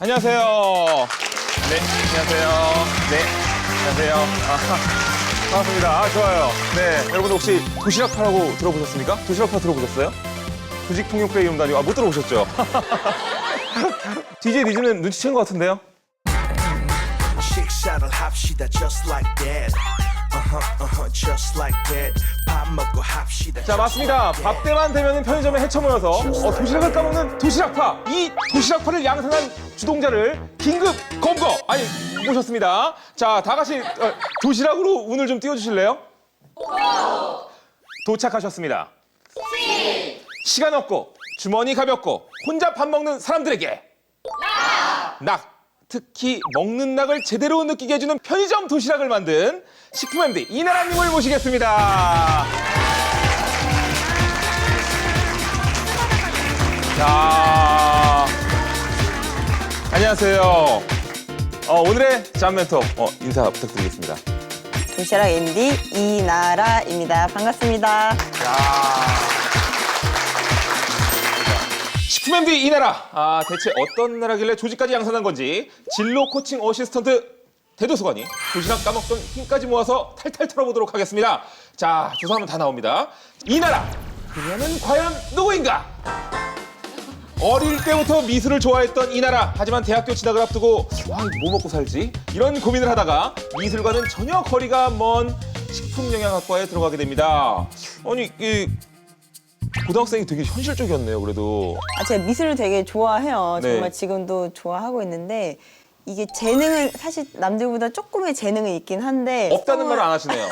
안녕하세요. 네, 안녕하세요. 네, 안녕하세요. 반갑습니다. 좋아요. 네, 여러분 혹시 도시락파라고 들어보셨습니까? 도시락파 들어보셨어요? 조직폭력배 이름다니, 못 들어보셨죠? DJ 니즈는 눈치챈 것 같은데요? 식사를 합시다 just like that. just like that. 밥 먹고 합시다. 자, 맞습니다. 밥 때만 되면 편의점에 헤쳐 모여서 도시락을 까먹는 도시락파. 이 도시락파를 양산한 주동자를 긴급 검거 모셨습니다. 자, 다 같이 도시락으로 운을 좀 띄워주실래요? 도착하셨습니다. 시간 없고 주머니 가볍고 혼자 밥 먹는 사람들에게 낙. 특히 먹는 낙을 제대로 느끼게 해주는 편의점 도시락을 만든 식품 MD 이나라님을 모시겠습니다. 자, 안녕하세요. 오늘의 짬 멘토 인사 부탁드리겠습니다. 도시락 MD 이나라입니다. 반갑습니다. 식품 MD 이나라. 대체 어떤 나라길래 조직까지 양산한 건지 진로 코칭 어시스턴트 대도서관이 도시락 까먹던 힘까지 모아서 탈탈 털어보도록 하겠습니다. 자, 조사하면 다 나옵니다. 이나라, 그녀는 과연 누구인가? 어릴 때부터 미술을 좋아했던 이나라. 하지만 대학교 진학을 앞두고 뭐 먹고 살지? 이런 고민을 하다가 미술과는 전혀 거리가 먼 식품영양학과에 들어가게 됩니다. 아니, 고등학생이 되게 현실적이었네요, 그래도. 제가 미술을 되게 좋아해요. 네. 정말 지금도 좋아하고 있는데 이게 재능은 사실 남들보다 조금의 재능은 있긴 한데 없다는 말을 안 하시네요.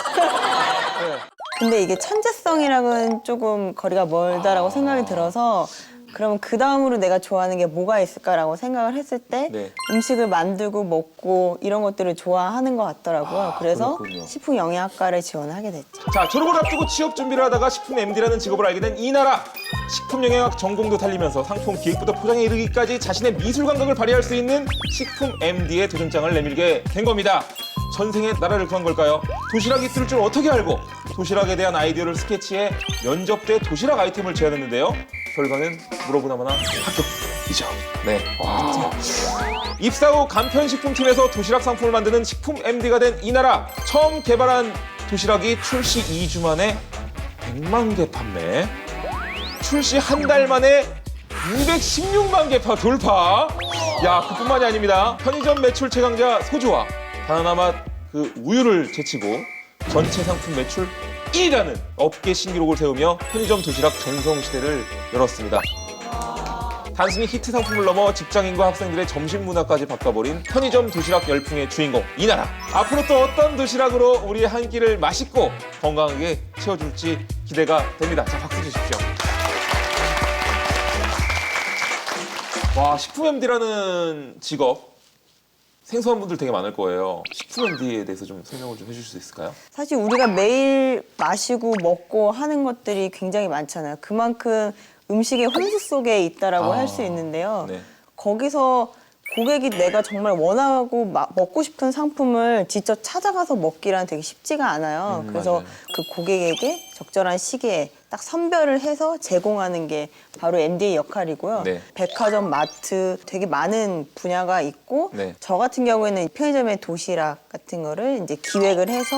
근데 이게 천재성이랑은 조금 거리가 멀다라고 생각이 들어서 그러면 그 다음으로 내가 좋아하는 게 뭐가 있을까라고 생각을 했을 때 네. 음식을 만들고 먹고 이런 것들을 좋아하는 것 같더라고요. 그래서 그렇군요. 식품영양학과를 지원하게 됐죠. 자, 졸업을 앞두고 취업 준비를 하다가 식품 MD라는 직업을 알게 된 이나라. 식품영양학 전공도 달리면서 상품 기획부터 포장에 이르기까지 자신의 미술 감각을 발휘할 수 있는 식품 MD의 도전장을 내밀게 된 겁니다. 전생에 나라를 구한 걸까요? 도시락이 뜰 줄 어떻게 알고 도시락에 대한 아이디어를 스케치해 면접 때 도시락 아이템을 제안했는데요. 결과는 물어보나마나 합격이죠. 네. 와. 입사 후 간편식품팀에서 도시락 상품을 만드는 식품 MD가 된 이나라. 처음 개발한 도시락이 출시 2주 만에 100만 개 판매. 출시 한 달 만에 216만 개 돌파. 야, 그뿐만이 아닙니다. 편의점 매출 최강자 소주와 바나나 맛 그 우유를 제치고 전체 상품 매출 1위라는 업계 신기록을 세우며 편의점 도시락 전성시대를 열었습니다. 단순히 히트 상품을 넘어 직장인과 학생들의 점심 문화까지 바꿔버린 편의점 도시락 열풍의 주인공 이나라. 앞으로 또 어떤 도시락으로 우리의 한 끼를 맛있고 건강하게 채워줄지 기대가 됩니다. 자, 박수 주십시오. 와, 식품 MD라는 직업 생소한 분들 되게 많을 거예요. 식품 MD에 대해서 좀 설명을 좀 해주실 수 있을까요? 사실 우리가 매일 마시고 먹고 하는 것들이 굉장히 많잖아요. 그만큼 음식의 홍수 속에 있다라고 할 수 있는데요. 네. 거기서 고객이 내가 정말 원하고 먹고 싶은 상품을 직접 찾아가서 먹기란 되게 쉽지가 않아요. 그래서 맞아요. 그 고객에게 적절한 시기에 딱 선별을 해서 제공하는 게 바로 MD의 역할이고요. 네. 백화점, 마트 되게 많은 분야가 있고 네. 저 같은 경우에는 편의점의 도시락 같은 거를 이제 기획을 해서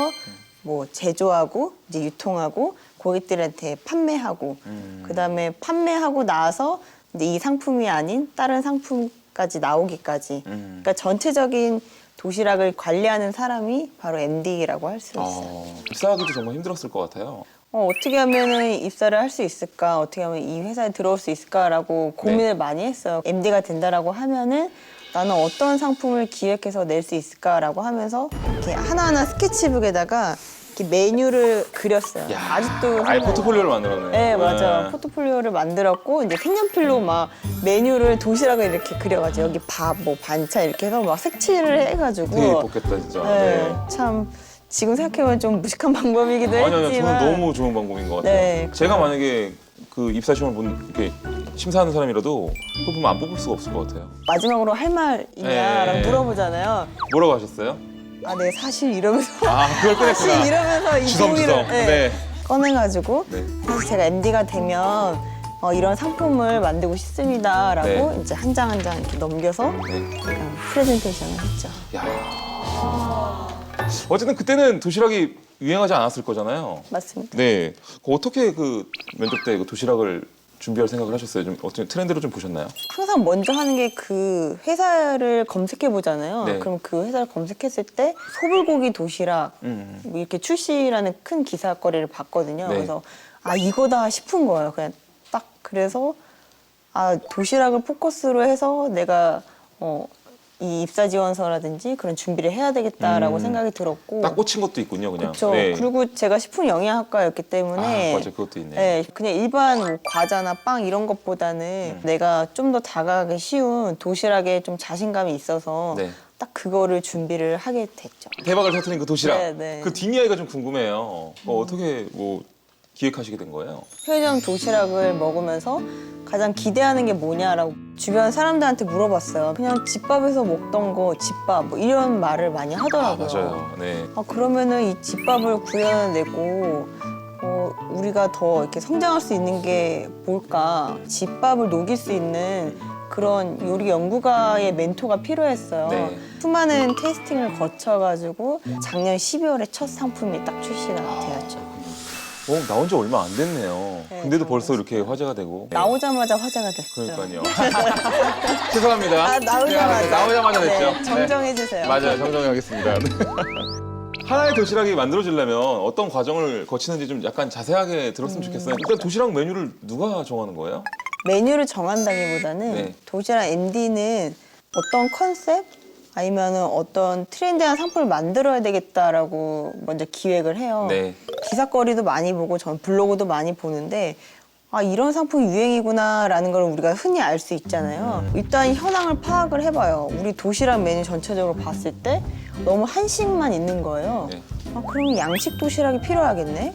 뭐 제조하고 이제 유통하고 고객들한테 판매하고 그다음에 판매하고 나서 이제 이 상품이 아닌 다른 상품까지 나오기까지 그러니까 전체적인 도시락을 관리하는 사람이 바로 MD라고 할 수 있어요. 입사하기도 정말 힘들었을 것 같아요. 어떻게 하면 입사를 할 수 있을까? 어떻게 하면 이 회사에 들어올 수 있을까라고 고민을 많이 했어요. MD가 된다라고 하면은 나는 어떤 상품을 기획해서 낼 수 있을까라고 하면서 이렇게 하나하나 스케치북에다가 이렇게 메뉴를 그렸어요. 아직도 아예 생각나요. 포트폴리오를 만들었네. 네, 맞아요. 포트폴리오를 만들었고 이제 색연필로 막 메뉴를 도시락을 이렇게 그려가지고 여기 밥, 뭐 반찬 이렇게 해서 막 색칠을 해가지고 되게 예뻤겠다, 진짜. 네, 참 지금 생각해보면 좀 무식한 방법이기도 아니요, 했지만 저는 너무 좋은 방법인 것 같아요. 네. 제가 만약에 그 입사 시험을 이렇게 심사하는 사람이라도 그거 보면 안 뽑을 수가 없을 것 같아요. 마지막으로 할 말 있냐라고 네. 물어보잖아요. 뭐라고 하셨어요? 아, 네, 사실 이러면서 그걸 꺼냈구나. 사실 이러면서 이 주섬주섬. 종이를 네. 꺼내가지고 네. 사실 제가 MD가 되면 이런 상품을 만들고 싶습니다라고 네. 이제 한 장 한 장 이렇게 넘겨서 네. 약간 프레젠테이션을 했죠. 야. 어쨌든 그때는 도시락이 유행하지 않았을 거잖아요. 맞습니다. 네. 어떻게 그 면접 때 그 도시락을 준비할 생각을 하셨어요? 좀 어떻게 트렌드를 좀 보셨나요? 항상 먼저 하는 게 그 회사를 검색해 보잖아요. 네. 그럼 그 회사를 검색했을 때 소불고기 도시락 뭐 이렇게 출시라는 큰 기사거리를 봤거든요. 네. 그래서 이거다 싶은 거예요. 그냥 딱 그래서 도시락을 포커스로 해서 내가 이 입사 지원서라든지 그런 준비를 해야 되겠다라고 생각이 들었고. 딱 꽂힌 것도 있군요, 그냥. 그렇죠. 네. 그리고 제가 식품 영양학과였기 때문에 맞아, 그것도 있네. 네, 그냥 일반 뭐 과자나 빵 이런 것보다는 내가 좀 더 다가가기 쉬운 도시락에 좀 자신감이 있어서 네. 딱 그거를 준비를 하게 됐죠. 대박을 터뜨린 그 도시락. 네, 네. 그 뒷이야기가 좀 궁금해요. 어떻게 뭐 기획하시게 된 거예요? 편의점 도시락을 먹으면서 가장 기대하는 게 뭐냐라고 주변 사람들한테 물어봤어요. 그냥 집밥에서 먹던 거 집밥 뭐 이런 말을 많이 하더라고요. 맞아요. 네. 그러면은 이 집밥을 구현해내고 우리가 더 이렇게 성장할 수 있는 게 뭘까? 집밥을 녹일 수 있는 그런 요리 연구가의 멘토가 필요했어요. 네. 수많은 테이스팅을 거쳐가지고 작년 12월에 첫 상품이 딱 출시가 되었죠. 나온 지 얼마 안 됐네요. 네, 근데도 정말 벌써 이렇게 화제가 되고. 나오자마자 화제가 됐죠. 그러니까요. 죄송합니다. 나오자마자. 나오자마자 됐죠. 네, 정정해주세요. 맞아요. 정정하겠습니다. 하나의 도시락이 만들어지려면 어떤 과정을 거치는지 좀 약간 자세하게 들었으면 좋겠어요. 일단 도시락 메뉴를 누가 정하는 거예요? 메뉴를 정한다기보다는 네. 도시락 MD는 어떤 컨셉 아니면 어떤 트렌디한 상품을 만들어야 되겠다라고 먼저 기획을 해요. 네. 기사거리도 많이 보고 전 블로그도 많이 보는데 이런 상품이 유행이구나라는 걸 우리가 흔히 알 수 있잖아요. 일단 현황을 파악을 해봐요. 우리 도시락 메뉴 전체적으로 봤을 때 너무 한식만 있는 거예요. 네. 그럼 양식 도시락이 필요하겠네?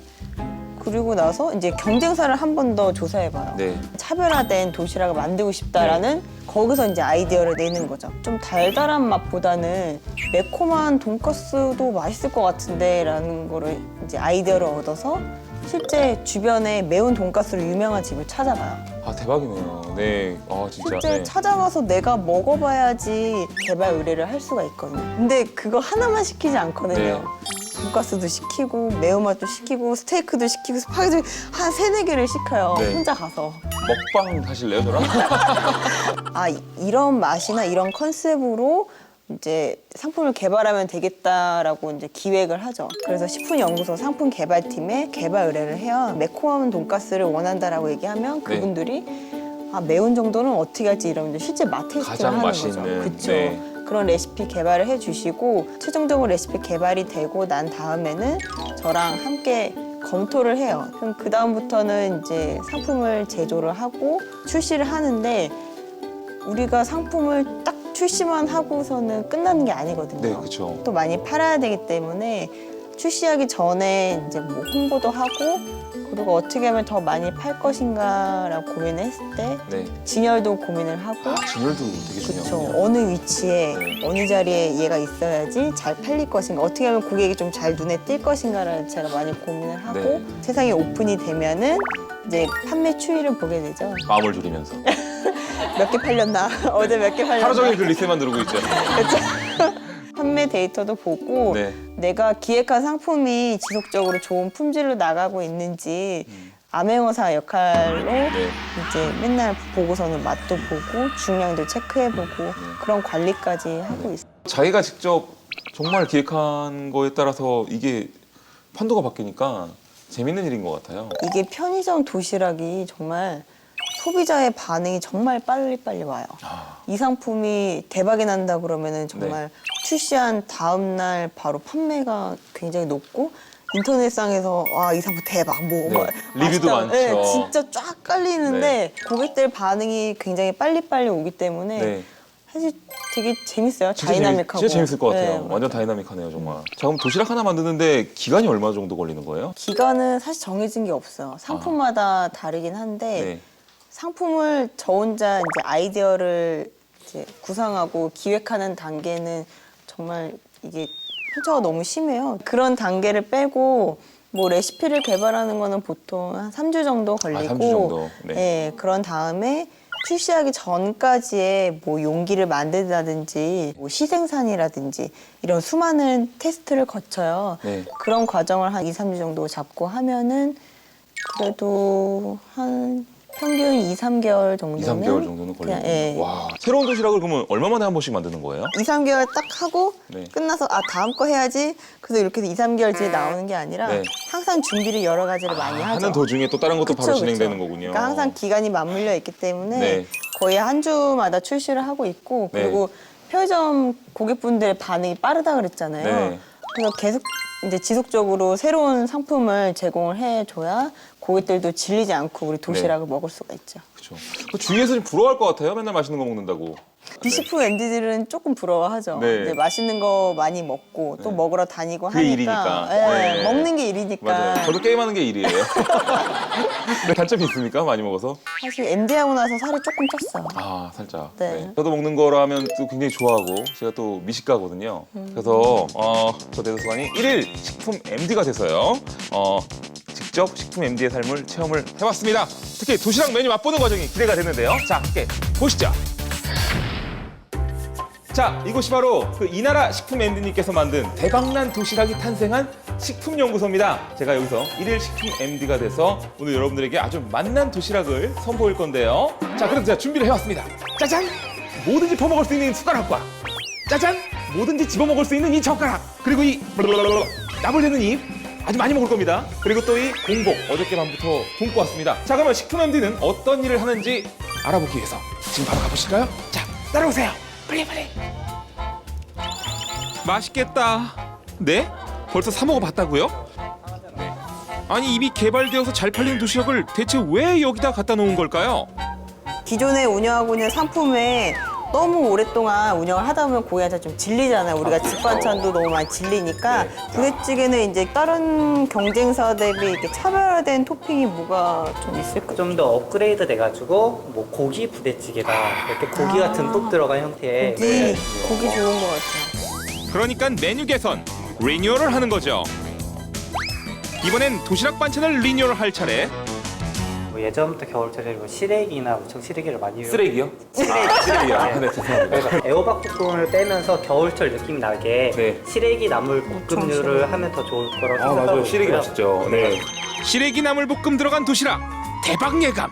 그리고 나서 이제 경쟁사를 한 번 더 조사해봐요. 네. 차별화된 도시락을 만들고 싶다라는 거기서 이제 아이디어를 내는 거죠. 좀 달달한 맛보다는 매콤한 돈가스도 맛있을 것 같은데라는 거를 이제 아이디어를 얻어서 실제 주변에 매운 돈가스로 유명한 집을 찾아가요. 대박이네요. 네. 진짜. 실제 네. 찾아가서 내가 먹어봐야지 개발 의뢰를 할 수가 있거든요. 근데 그거 하나만 시키지 않거든요. 네. 돈가스도 시키고 매운맛도 시키고 스테이크도 시키고 스파게티 한 3-4개를 시켜요. 네. 혼자 가서. 먹방 하실래요, 저랑? 이런 맛이나 이런 컨셉으로 이제 상품을 개발하면 되겠다라고 이제 기획을 하죠. 그래서 식품연구소 상품 개발팀에 개발 의뢰를 해요. 매콤한 돈가스를 원한다라고 얘기하면 그분들이 매운 정도는 어떻게 할지 이러면 실제 맛 테스팅을 가장 하는 맛있는, 거죠. 그렇죠. 네. 그런 레시피 개발을 해주시고 최종적으로 레시피 개발이 되고 난 다음에는 저랑 함께 검토를 해요. 그럼 그 다음부터는 이제 상품을 제조를 하고 출시를 하는데 우리가 상품을 딱 출시만 하고서는 끝나는 게 아니거든요. 네, 그렇죠. 또 많이 팔아야 되기 때문에 출시하기 전에 이제 뭐 홍보도 하고 그리고 어떻게 하면 더 많이 팔 것인가라고 고민을 했을 때 네. 진열도 고민을 하고 진열도 되게 그렇죠. 중요하군요. 어느 위치에 네. 어느 자리에 얘가 있어야지 잘 팔릴 것인가 어떻게 하면 고객이 좀 잘 눈에 띌 것인가를 제가 많이 고민을 하고 네. 세상에 오픈이 되면은 이제 판매 추이를 보게 되죠. 마음을 졸이면서. 몇 개 팔렸나 어제 몇 개 팔렸나 하루 종일 그 리스트만 누르고 있죠. 그렇죠. 판매 데이터도 보고 네. 내가 기획한 상품이 지속적으로 좋은 품질로 나가고 있는지 암행어사 역할로 이제 맨날 보고서는 맛도 보고 중량도 체크해보고 그런 관리까지 하고 있어요. 자기가 직접 정말 기획한 거에 따라서 이게 판도가 바뀌니까 재밌는 일인 것 같아요. 이게 편의점 도시락이 정말 소비자의 반응이 정말 빨리빨리 와요. 이 상품이 대박이 난다 그러면은 정말 출시한 다음 날 바로 판매가 굉장히 높고 인터넷상에서 이 상품 대박 뭐 리뷰도 맛있다. 많죠. 네, 진짜 쫙 깔리는데 고객들 반응이 굉장히 빨리빨리 오기 때문에 네. 사실 되게 재밌어요. 진짜 다이나믹하고. 진짜 재밌을 것 같아요. 네, 완전 다이나믹하네요, 정말. 자, 그럼 도시락 하나 만드는데 기간이 얼마 정도 걸리는 거예요? 기간은 사실 정해진 게 없어요. 상품마다 다르긴 한데 네. 상품을 저 혼자 이제 아이디어를 이제 구상하고 기획하는 단계는 정말 이게 편차가 너무 심해요. 그런 단계를 빼고 뭐 레시피를 개발하는 거는 보통 한 3주 정도 걸리고 3주 정도. 네. 예, 그런 다음에 출시하기 전까지의 뭐 용기를 만든다든지 뭐 시생산이라든지 이런 수많은 테스트를 거쳐요. 네. 그런 과정을 한 2, 3주 정도 잡고 하면은 그래도 한 평균 2, 3개월 정도는 2, 3개월 정도는 걸리는 그냥, 예. 와, 새로운 도시락을 그러면 얼마 만에 한 번씩 만드는 거예요? 2, 3개월 딱 하고 네. 끝나서 아 다음 거 해야지. 그래서 이렇게 해서 2, 3개월 뒤에 나오는 게 아니라 네. 항상 준비를 여러 가지를 많이 하죠. 하는 도중에 또 다른 것도 바로 그쵸, 진행되는 그쵸. 거군요. 그러니까 항상 기간이 맞물려 있기 때문에 네. 거의 한 주마다 출시를 하고 있고 네. 그리고 편의점 고객분들의 반응이 빠르다 그랬잖아요. 네. 그래서 계속 이제 지속적으로 새로운 상품을 제공을 해줘야 고객들도 질리지 않고 우리 도시락을 먹을 수가 있죠. 그렇죠. 그 주위에서 좀 부러워할 것 같아요. 맨날 맛있는 거 먹는다고. 비식품 MD들은 조금 부러워하죠. 네. 이제 맛있는 거 많이 먹고 또 네. 먹으러 다니고 그게 하니까. 일이니까. 예, 네. 먹는 게 일이니까. 맞아요. 저도 게임하는 게 일이에요. 네, 단점이 있습니까? 많이 먹어서? 사실 MD하고 나서 살이 조금 쪘어요. 아, 살짝. 네. 저도 먹는 거라 하면 또 굉장히 좋아하고 제가 또 미식가거든요. 그래서 저 대도서관이 1일 식품 MD가 돼서요. 직접 식품 MD의 삶을 체험을 해봤습니다. 특히 도시락 메뉴 맛보는 과정이 기대가 되는데요. 자, 함께 보시죠. 자, 이곳이 바로 그 이나라 식품 MD님께서 만든 대박난 도시락이 탄생한 식품연구소입니다. 제가 여기서 1일 식품 MD가 돼서 오늘 여러분들에게 아주 맛난 도시락을 선보일 건데요. 자, 그래서 제가 준비를 해왔습니다. 짜잔! 뭐든지 퍼먹을 수 있는 숟가락과 짜잔! 뭐든지 집어먹을 수 있는 이 젓가락 그리고 이 나불대는 입 아주 많이 먹을 겁니다. 그리고 또 이 공복 어저께 밤부터 굶고 왔습니다. 자, 그러면 식품 MD는 어떤 일을 하는지 알아보기 위해서 지금 바로 가보실까요? 자, 따라오세요. 빨리. 맛있겠다. 네? 벌써 사 먹어봤다고요? 아니 이미 개발되어서 잘 팔리는 도시락을 대체 왜 여기다 갖다 놓은 걸까요? 기존에 운영하고 있는 상품에 너무 오랫동안 운영을 하다 보면 고객한테 좀 질리잖아요. 우리가 집 반찬도 너무 많이 질리니까 네. 부대찌개는 이제 다른 경쟁사 대비 이렇게 차별화된 토핑이 뭐가 좀 있을까? 좀 더 업그레이드 돼가지고 뭐 고기 부대찌개다 이렇게 고기 같은 톡 들어간 형태의 고기 좋은 것 같아요. 그러니까 메뉴 개선, 리뉴얼을 하는 거죠. 이번엔 도시락 반찬을 리뉴얼할 차례. 뭐 예전부터 겨울철에 뭐 시래기나 무청 시래기를 많이 쓰레기요? 쓰레기요? 네, 죄송합니다. 그래서 애호박 볶음을 빼면서 겨울철 느낌 나게 네. 시래기 나물 볶음류를 하면 더 좋을 거라고 생각하고 있고요. 맛있죠. 네. 시래기 나물 볶음 들어간 도시락 대박 예감.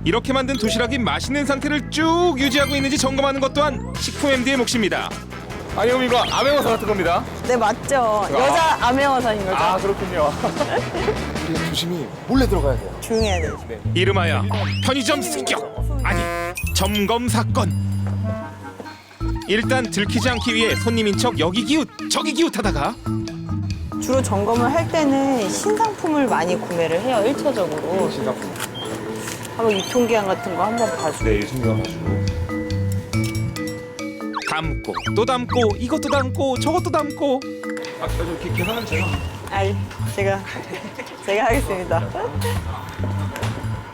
이렇게 만든 도시락이 맛있는 상태를 쭉 유지하고 있는지 점검하는 것 또한 식품 MD의 몫입니다. 아니 그럼 이거 아메워사 같은 겁니다. 네, 맞죠. 여자 아메워사인 거죠. 그렇군요. 우리 조심히 몰래 들어가야 돼요. 조용히 해야 돼요. 이름하여 편의점 습격 아니 점검 사건. 일단 들키지 않기 위해 손님인 척 여기 기웃 저기 기웃하다가 주로 점검을 할 때는 신상품을 많이 구매를 해요, 1차적으로. 신상품. 한번 유통기한 같은 거 한번 봐주고. 네, 유통기한 담고 또 담고 이것도 담고 저것도 담고. 아, 저 계산은 제가. 아이, 제가 하겠습니다.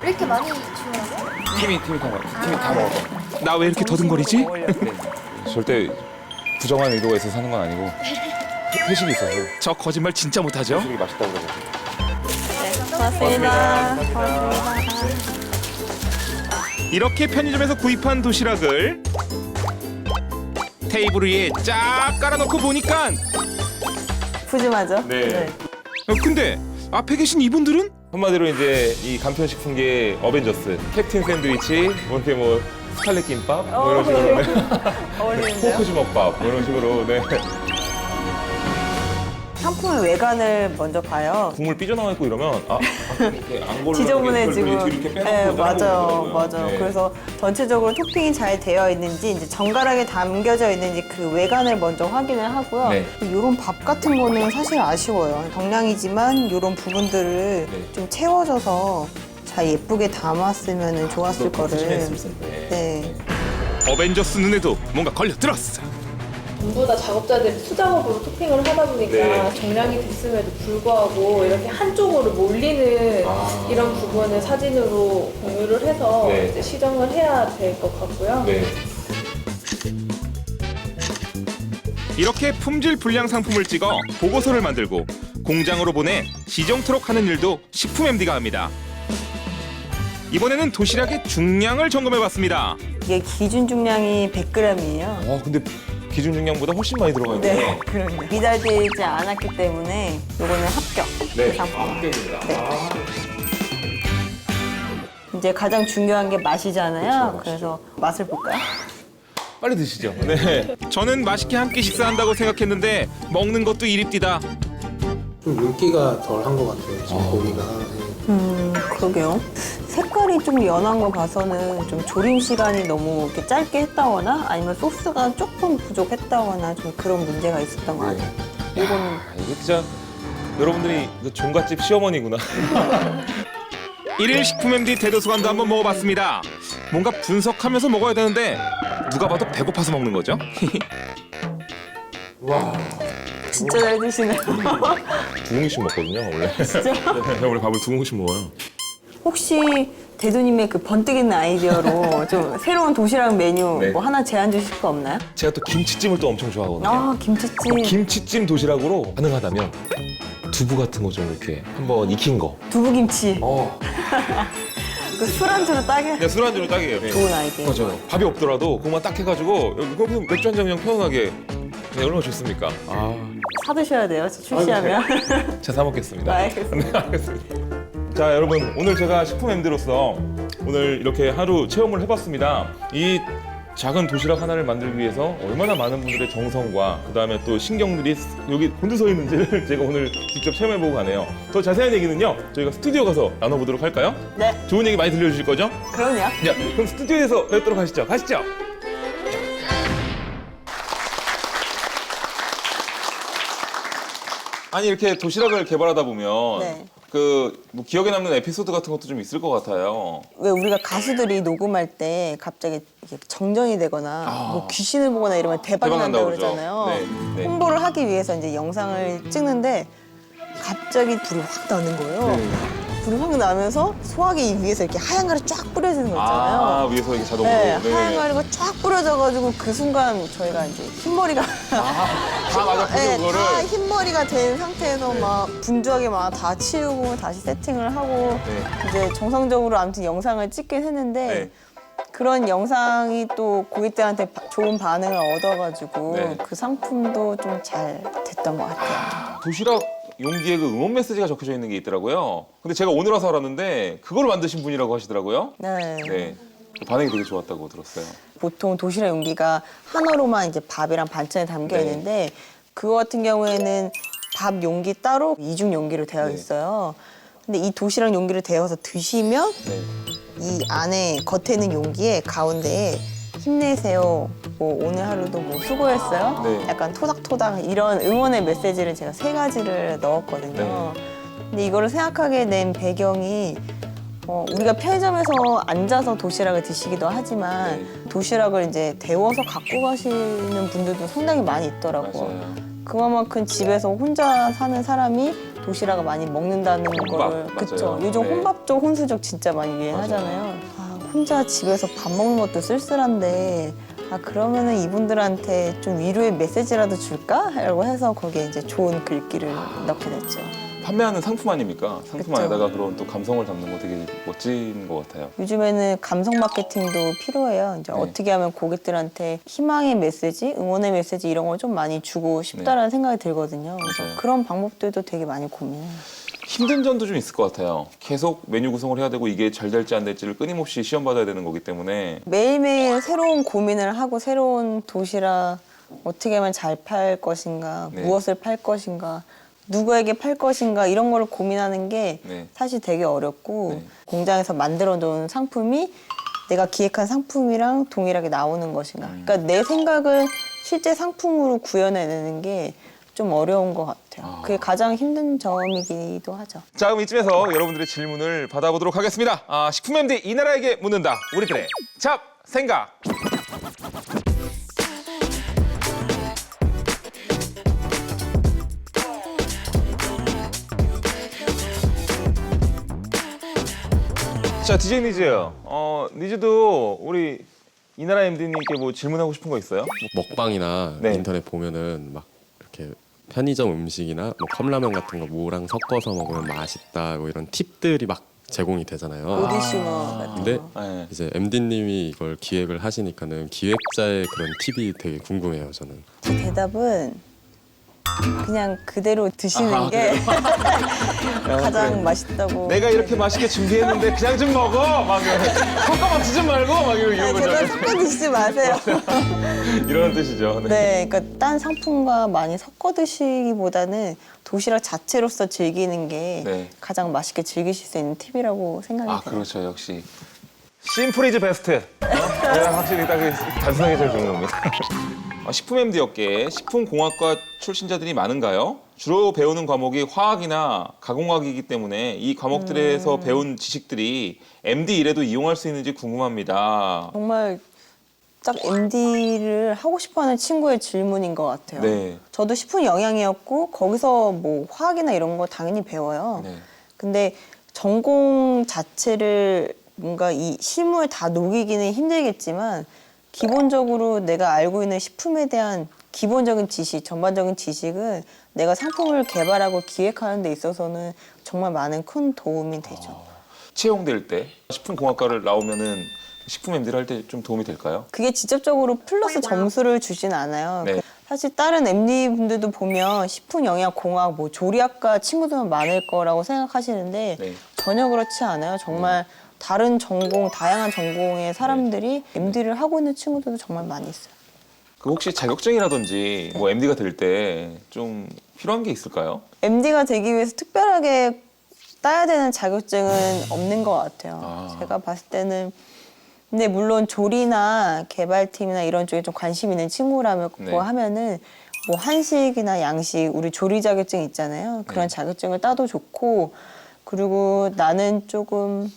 이렇게 많이 주문하세요? 팀이 다 먹어. 나 왜 이렇게 더듬거리지? 절대 부정한 의도가 있어서 하는 건 아니고 회식이 있어서. 저 거짓말 진짜 못하죠? 회식이 맛있다고 그러죠. 고맙습니다. 이렇게 편의점에서 구입한 도시락을 테이블 위에 쫙 깔아놓고 보니까 푸짐하죠? 네. 근데 앞에 계신 이분들은? 한마디로 이제 이 간편식품계 어벤져스 캡틴 샌드위치 뭐 이렇게 뭐 스칼렛 김밥 뭐 이런 식으로 어울리는데요? 포크 주먹밥 뭐 이런 식으로 네. 상품의 외관을 먼저 봐요. 국물 삐져나와 있고 이러면 이렇게 안 걸러 지저분해지고. 이렇게 빼놓고 네, 맞아요. 자르고 맞아요. 네. 그래서 전체적으로 토핑이 잘 되어 있는지, 이제 정갈하게 담겨져 있는지 그 외관을 먼저 확인을 하고요. 네. 이런 밥 같은 거는 사실 아쉬워요. 정량이지만 이런 부분들을 네. 좀 채워져서 잘 예쁘게 담았으면 좋았을 거를. 네. 어벤져스 눈에도 뭔가 걸려들었어. 전부 다 작업자들이 수작업으로 토핑을 하다 보니까 네. 정량이 됐음에도 불구하고 이렇게 한쪽으로 몰리는 이런 부분을 사진으로 공유를 해서 네. 이제 시정을 해야 될 것 같고요. 네. 이렇게 품질 불량 상품을 찍어 보고서를 만들고 공장으로 보내 시정토록 하는 일도 식품 MD가 합니다. 이번에는 도시락의 중량을 점검해봤습니다. 이게 기준 중량이 100g이에요. 근데 기준 중량보다 훨씬 많이 들어가 있네요. 네, 그럼요. 미달되지 않았기 때문에 이거는 합격. 네, 그 상품. 합격입니다. 네. 이제 가장 중요한 게 맛이잖아요. 그렇죠, 그래서 맛을 볼까요? 빨리 드시죠. 네. 저는 맛있게 한 끼 식사한다고 생각했는데 먹는 것도 일입디다. 좀 윤기가 덜 한 것 같아요. 지금 고기가. 그러게요. 색깔이 좀 연한 거 봐서는 좀 조림 시간이 너무 이렇게 짧게 했다거나 아니면 소스가 조금 부족했다거나 좀 그런 문제가 있었던 것 같아요. 이거는 이게 진짜 여러분들이 그 종갓집 시어머니구나. 일일 식품 MD 대도수관도 한번 먹어봤습니다. 뭔가 분석하면서 먹어야 되는데 누가 봐도 배고파서 먹는 거죠. 와. 진짜 잘 드시네요. 두 공기씩 먹거든요, 원래. 진짜? 네, 원래 밥을 두 공기씩 먹어요. 혹시 대두님의 그 번뜩 있는 아이디어로 좀 새로운 도시락 메뉴 네. 뭐 하나 제안 주실 거 없나요? 제가 또 김치찜을 또 엄청 좋아하거든요. 아, 김치찜. 김치찜 도시락으로 가능하다면 두부 같은 거 좀 이렇게 한번 익힌 거. 두부김치. 그 술안주로 딱이야. 그냥 술안주로 딱이에요. 좋은 아이디어. 맞아요. 밥이 없더라도 그것만 딱 해가지고 그거 그냥 맥주 한 잔 그냥 편안하게. 네, 얼마나 좋습니까? 사 드셔야 돼요, 출시하면. 제가 사 먹겠습니다. 알겠습니다. 네, 알겠습니다. 자, 여러분 오늘 제가 식품 MD로서 오늘 이렇게 하루 체험을 해봤습니다. 이 작은 도시락 하나를 만들기 위해서 얼마나 많은 분들의 정성과 그다음에 또 신경들이 여기 곤두서 있는지를 제가 오늘 직접 체험해보고 가네요. 더 자세한 얘기는요, 저희가 스튜디오 가서 나눠보도록 할까요? 네, 좋은 얘기 많이 들려주실 거죠? 그럼요. 자, 그럼 스튜디오에서 뵙도록 하시죠. 가시죠. 아니 이렇게 도시락을 개발하다 보면 네. 뭐 기억에 남는 에피소드 같은 것도 좀 있을 것 같아요. 왜 우리가 가수들이 녹음할 때 갑자기 이렇게 정전이 되거나 뭐 귀신을 보거나 이러면 대박이 대박 난다고 난다고 그러잖아요. 그러죠. 네, 네. 홍보를 하기 위해서 이제 영상을 찍는데 갑자기 불이 확 나는 거예요. 불이 확 나면서 소화기 이 위에서 이렇게 하얀 가루 쫙 뿌려지는 거 있잖아요. 위에서 이게 자동으로. 네, 네. 하얀 가루가 쫙 뿌려져가지고 그 순간 저희가 이제 흰머리가 다 맞았군요, 네, 그거를. 다 흰머리가 된 상태에서 막 분주하게 막 다 치우고 다시 세팅을 하고 네. 이제 정상적으로 아무튼 영상을 찍긴 했는데 네. 그런 영상이 또 고객들한테 좋은 반응을 얻어가지고 네. 그 상품도 좀 잘 됐던 것 같아요. 도시락 용기에 그 응원 메시지가 적혀져 있는 게 있더라고요. 근데 제가 오늘 와서 알았는데 그걸 만드신 분이라고 하시더라고요. 네. 네. 반응이 되게 좋았다고 들었어요. 보통 도시락 용기가 하나로만 이제 밥이랑 반찬이 담겨 네. 있는데 그거 같은 경우에는 밥 용기 따로 이중 용기로 되어 네. 있어요. 근데 이 도시락 용기를 데워서 드시면 네. 이 안에 겉에 있는 용기에 가운데에 힘내세요. 뭐 오늘 하루도 뭐 수고했어요. 네. 약간 토닥토닥 이런 응원의 메시지를 제가 3가지를 넣었거든요. 네. 근데 이거를 생각하게 된 배경이 우리가 편의점에서 앉아서 도시락을 드시기도 하지만 네. 도시락을 이제 데워서 갖고 가시는 분들도 상당히 많이 있더라고요. 맞아요. 그만큼 집에서 혼자 사는 사람이 도시락을 많이 먹는다는 혼밥, 거를 맞아요. 그쵸. 요즘 네. 혼밥족, 혼수족 진짜 많이 유행하잖아요. 혼자 집에서 밥 먹는 것도 쓸쓸한데 그러면은 이분들한테 좀 위로의 메시지라도 줄까? 라고 해서 거기에 이제 좋은 글귀를 넣게 됐죠. 판매하는 상품 아닙니까? 상품 그쵸. 안에다가 그런 또 감성을 담는 거 되게 멋진 것 같아요. 요즘에는 감성 마케팅도 필요해요. 이제 네. 어떻게 하면 고객들한테 희망의 메시지, 응원의 메시지 이런 걸 좀 많이 주고 싶다라는 생각이 들거든요. 그래서 맞아요. 그런 방법들도 되게 많이 고민해요. 힘든 점도 좀 있을 것 같아요. 계속 메뉴 구성을 해야 되고 이게 잘 될지 안 될지를 끊임없이 시험받아야 되는 거기 때문에 매일매일 새로운 고민을 하고 새로운 도시락 어떻게 하면 잘 팔 것인가, 네. 무엇을 팔 것인가, 누구에게 팔 것인가 이런 거를 고민하는 게 네. 사실 되게 어렵고 네. 공장에서 만들어 놓은 상품이 내가 기획한 상품이랑 동일하게 나오는 것인가. 그러니까 내 생각을 실제 상품으로 구현해내는 게 좀 어려운 것 같아요. 그게 가장 힘든 점이기도 하죠. 자, 그럼 이쯤에서 여러분들의 질문을 받아보도록 하겠습니다. 식품 MD 이 나라에게 묻는다. 우리들의 잡생각. 자, DJ 니즈. 니즈도 우리 이나라 MD님께 뭐 질문하고 싶은 거 있어요? 먹방이나 네. 인터넷 보면은 막 이렇게 편의점 음식이나 뭐 컵라면 같은 거 무랑 섞어서 먹으면 맛있다 뭐 이런 팁들이 막 제공이 되잖아요. 보디슈머 같은 근데 거. 네. 이제 MD님이 이걸 기획을 하시니까는 기획자의 그런 팁이 되게 궁금해요, 저는. 제 대답은 그냥 그대로 드시는 아, 게 그래. 가장 맛있다고. 내가 이렇게 맛있게 준비했는데 그냥 좀 먹어. 막 섞어 먹지 말고 막 이런 거죠. 제발 섞어 드시지 마세요. 이런 뜻이죠. 네. 네, 그러니까 딴 상품과 많이 섞어 드시기보다는 도시락 자체로서 즐기는 게 네. 가장 맛있게 즐기실 수 있는 팁이라고 생각이 아 들어요. 그렇죠. 역시 심플 이즈 베스트. 확실히 딱 단순하게 제일 좋은 겁니다. 식품 MD 업계에 식품공학과 출신자들이 많은가요? 주로 배우는 과목이 화학이나 가공학이기 때문에 이 과목들에서 배운 지식들이 MD 일에도 이용할 수 있는지 궁금합니다. 정말 딱 MD를 하고 싶어하는 친구의 질문인 것 같아요. 네. 저도 식품 영양이었고 거기서 뭐 화학이나 이런 거 당연히 배워요. 네. 근데 전공 자체를 뭔가 이 실무에 다 녹이기는 힘들겠지만 기본적으로 내가 알고 있는 식품에 대한 기본적인 지식, 전반적인 지식은 내가 상품을 개발하고 기획하는 데 있어서는 정말 많은 큰 도움이 되죠. 채용될 때 식품공학과를 나오면은 식품 MD를 할 때 좀 도움이 될까요? 그게 직접적으로 플러스 점수를 주진 않아요. 네. 사실 다른 MD 분들도 보면 식품영양공학, 뭐 조리학과 친구들만 많을 거라고 생각하시는데 네. 전혀 그렇지 않아요. 정말 다른 전공, 다양한 전공의 사람들이 MD를 하고 있는 친구들도 정말 많이 있어요. 그 혹시 자격증이라든지 뭐 MD가 될 때 좀 필요한 게 있을까요? MD가 되기 위해서 특별하게 따야 되는 자격증은 없는 것 같아요. 아. 제가 봤을 때는 근데 물론 조리나 개발팀이나 이런 쪽에 좀 관심 있는 친구라면 네. 뭐 하면은 뭐 한식이나 양식 우리 조리 자격증 있잖아요. 그런 네. 자격증을 따도 좋고 그리고 나는 조금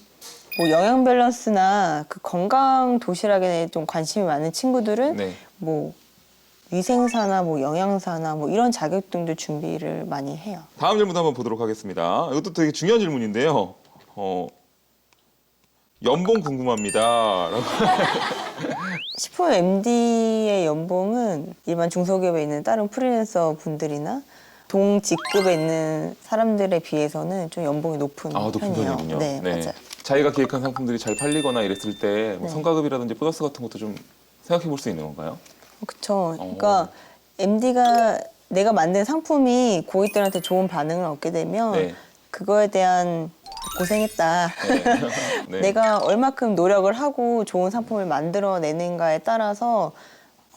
뭐 영양 밸런스나 그 건강 도시락에 좀 관심이 많은 친구들은 네. 뭐 위생사나 뭐 영양사나 뭐 이런 자격증도 준비를 많이 해요. 다음 질문 한번 보도록 하겠습니다. 이것도 되게 중요한 질문인데요. 연봉 궁금합니다. 라고. 식품 MD의 연봉은 일반 중소기업에 있는 다른 프리랜서 분들이나 동직급에 있는 사람들에 비해서는 좀 연봉이 높은 높은 편이에요. 편이군요. 네, 맞아요. 자기가 기획한 상품들이 잘 팔리거나 이랬을 때 뭐 네. 성과급이라든지 보너스 같은 것도 좀 생각해 볼 수 있는 건가요? 그렇죠. 그러니까 MD가 내가 만든 상품이 고객들한테 좋은 반응을 얻게 되면 네. 그거에 대한 고생했다. 네. 내가 얼마큼 노력을 하고 좋은 상품을 만들어내는가에 따라서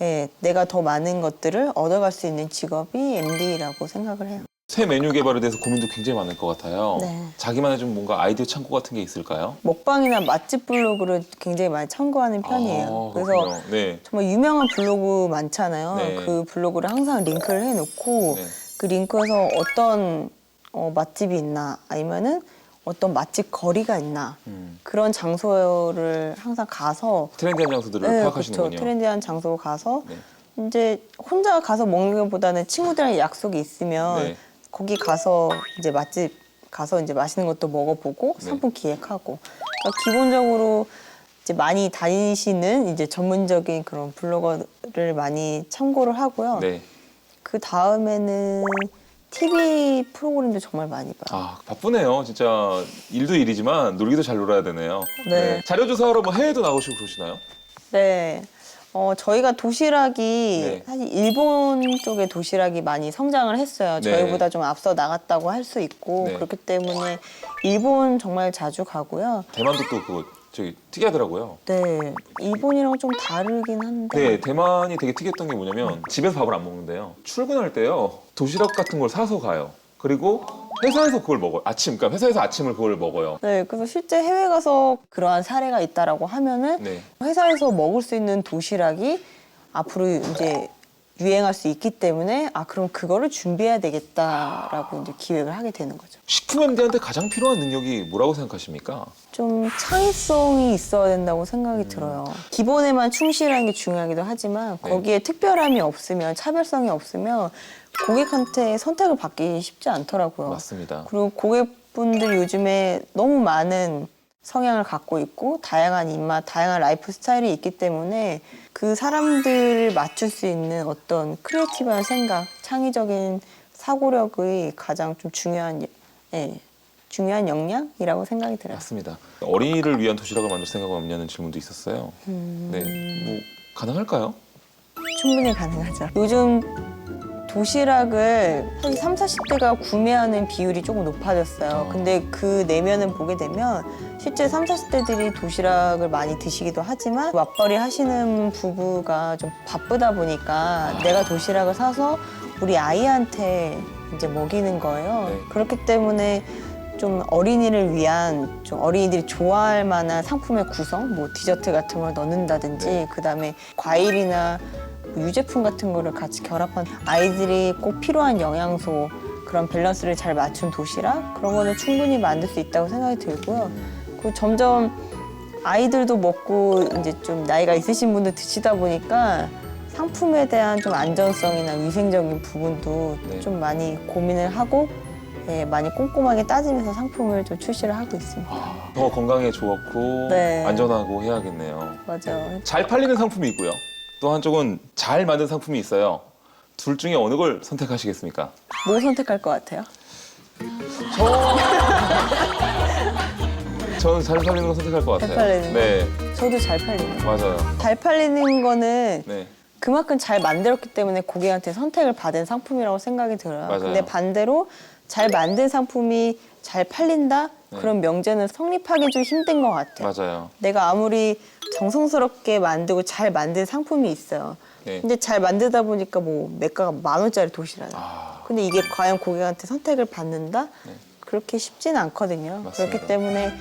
예, 내가 더 많은 것들을 얻어갈 수 있는 직업이 MD라고 생각을 해요. 새 메뉴 개발에 대해서 고민도 굉장히 많을 것 같아요. 네. 자기만의 좀 뭔가 아이디어 창고 같은 게 있을까요? 먹방이나 맛집 블로그를 굉장히 많이 참고하는 편이에요. 그래서 그렇군요. 네. 정말 유명한 블로그 많잖아요. 네. 그 블로그를 항상 링크를 해놓고 네. 그 링크에서 어떤 맛집이 있나 아니면은 어떤 맛집 거리가 있나 그런 장소를 항상 가서 트렌디한 장소들을 네, 파악하시는군요. 그렇죠. 트렌디한 장소 가서 네. 이제 혼자 가서 먹는 것보다는 친구들이랑 약속이 있으면 네. 거기 가서 이제 맛집 가서 이제 맛있는 것도 먹어보고 네. 상품 기획하고 그러니까 기본적으로 이제 많이 다니시는 이제 전문적인 그런 블로거를 많이 참고를 하고요. 네. 그 다음에는 TV 프로그램도 정말 많이 봐요. 바쁘네요. 진짜 일도 일이지만 놀기도 잘 놀아야 되네요. 네. 자료 조사하러 뭐 해외도 나가시고 그러시나요? 네. 저희가 도시락이 네. 사실 일본 쪽의 도시락이 많이 성장을 했어요. 네. 저희보다 좀 앞서 나갔다고 할 수 있고 네. 그렇기 때문에 일본 정말 자주 가고요. 대만도 또 그거 저기 특이하더라고요. 네. 일본이랑 좀 다르긴 한데. 네, 대만이 되게 특이했던 게 뭐냐면 집에서 밥을 안 먹는데요. 출근할 때요. 도시락 같은 걸 사서 가요. 그리고 회사에서 그걸 먹어요. 그러니까 회사에서 아침을 그걸 먹어요. 네, 그래서 실제 해외 가서 그러한 사례가 있다라고 하면은 네. 회사에서 먹을 수 있는 도시락이 앞으로 이제 유행할 수 있기 때문에 그럼 그거를 준비해야 되겠다라고 이제 기획을 하게 되는 거죠. 식품 MD한테 가장 필요한 능력이 뭐라고 생각하십니까? 좀 창의성이 있어야 된다고 생각이 들어요. 기본에만 충실하는 게 중요하기도 하지만 네. 거기에 특별함이 없으면 차별성이 없으면 고객한테 선택을 받기 쉽지 않더라고요. 맞습니다. 그리고 고객분들이 요즘에 너무 많은 성향을 갖고 있고 다양한 입맛, 다양한 라이프 스타일이 있기 때문에 그 사람들을 맞출 수 있는 어떤 크리에이티브한 생각, 창의적인 사고력의 가장 좀 중요한 역량이라고 생각이 들어요. 맞습니다. 어린이를 위한 도시락을 만들 생각은 없냐는 질문도 있었어요. 네, 뭐 가능할까요? 충분히 가능하죠. 요즘 도시락을 사실 30, 40대가 구매하는 비율이 조금 높아졌어요. 근데 그 내면을 보게 되면 실제 30, 40대들이 도시락을 많이 드시기도 하지만 맞벌이 하시는 부부가 좀 바쁘다 보니까 내가 도시락을 사서 우리 아이한테 이제 먹이는 거예요. 네. 그렇기 때문에 좀 어린이를 위한 좀 어린이들이 좋아할 만한 상품의 구성, 뭐 디저트 같은 걸 넣는다든지 네. 그다음에 과일이나 유제품 같은 거를 같이 결합한 아이들이 꼭 필요한 영양소 그런 밸런스를 잘 맞춘 도시락 그런 거는 충분히 만들 수 있다고 생각이 들고요. 그리고 점점 아이들도 먹고 이제 좀 나이가 있으신 분들 드시다 보니까 상품에 대한 좀 안전성이나 위생적인 부분도 네. 좀 많이 고민을 하고 많이 꼼꼼하게 따지면서 상품을 좀 출시를 하고 있습니다. 더 건강에 좋고 네. 안전하고 해야겠네요. 맞아요. 잘 팔리는 상품이 있고요. 또 한쪽은 잘 만든 상품이 있어요. 둘 중에 어느 걸 선택하시겠습니까? 뭐 선택할 것 같아요? 저는 잘 팔리는 거 선택할 것 같아요. 잘 팔리는 거? 네, 저도 잘 팔리는 거. 맞아요. 잘 팔리는 거는 네, 그만큼 잘 만들었기 때문에 고객한테 선택을 받은 상품이라고 생각이 들어요. 맞아요. 근데 반대로 잘 만든 상품이 잘 팔린다? 네. 그런 명제는 성립하기 좀 힘든 것 같아요. 맞아요. 내가 아무리 정성스럽게 만들고 잘 만든 상품이 있어요. 네. 근데 잘 만들다 보니까 뭐 매가가 10,000원짜리 도시락이에요. 근데 이게 과연 고객한테 선택을 받는다? 네. 그렇게 쉽지는 않거든요. 맞습니다. 그렇기 때문에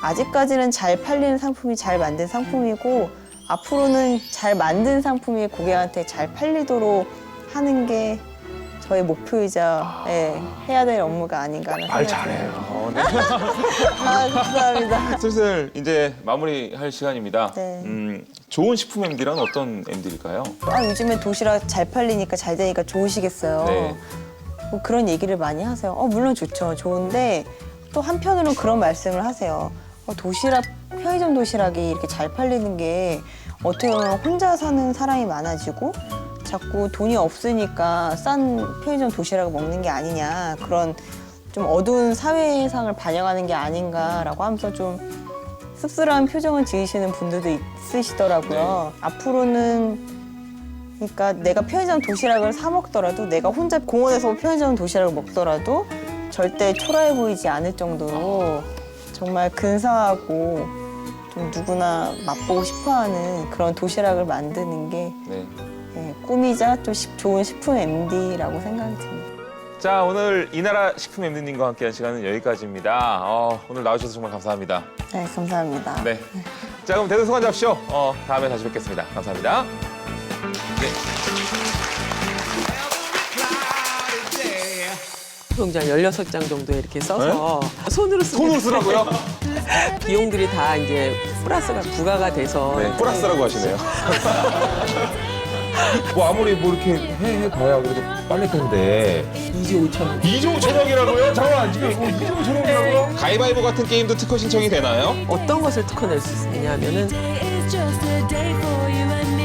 아직까지는 잘 팔리는 상품이 잘 만든 상품이고 앞으로는 잘 만든 상품이 고객한테 잘 팔리도록 하는 게 저의 목표이자 해야 될 업무가 아닌가라는 말 생각이 잘해요. 네. 아, 감사합니다. 슬슬 이제 마무리할 시간입니다. 네. 좋은 식품 MD란 어떤 MD일까요? 아, 요즘에 도시락 잘 팔리니까 잘 되니까 좋으시겠어요. 네. 뭐 그런 얘기를 많이 하세요. 물론 좋죠. 좋은데 또 한편으로는 그런 말씀을 하세요. 도시락, 편의점 도시락이 이렇게 잘 팔리는 게 어떻게 보면 혼자 사는 사람이 많아지고 자꾸 돈이 없으니까 싼 편의점 도시락을 먹는 게 아니냐. 그런 좀 어두운 사회상을 반영하는 게 아닌가라고 하면서 좀 씁쓸한 표정을 지으시는 분들도 있으시더라고요. 앞으로는 그러니까 내가 편의점 도시락을 사 먹더라도 내가 혼자 공원에서 편의점 도시락을 먹더라도 절대 초라해 보이지 않을 정도로 정말 근사하고 좀 누구나 맛보고 싶어하는 그런 도시락을 만드는 게 네. 꿈이자 또 좋은 식품 MD라고 생각이 듭니다. 자, 오늘 이나라 식품 MD님과 함께한 시간은 여기까지입니다. 오늘 나와주셔서 정말 감사합니다. 네, 감사합니다. 네. 자, 그럼 대등 수고 잡으시오. 다음에 다시 뵙겠습니다. 감사합니다. 네. 수동장 16장 정도 이렇게 써서 손으로 쓰면 손으로 쓰라고요? 비용들이 다 이제 플러스가 부과가 돼서 네, 플러스라고 하시네요. 뭐 아무리 뭐 이렇게 해봐야 그래도 빨래터인데 2조 5천 2조 5천억이라고요? 잠깐만, 지금 2조 5천억이라고요? 가위바위보 같은 게임도 특허 신청이 되나요? 어떤 것을 특허낼 수 있느냐 하면은 It's just a day for you and me.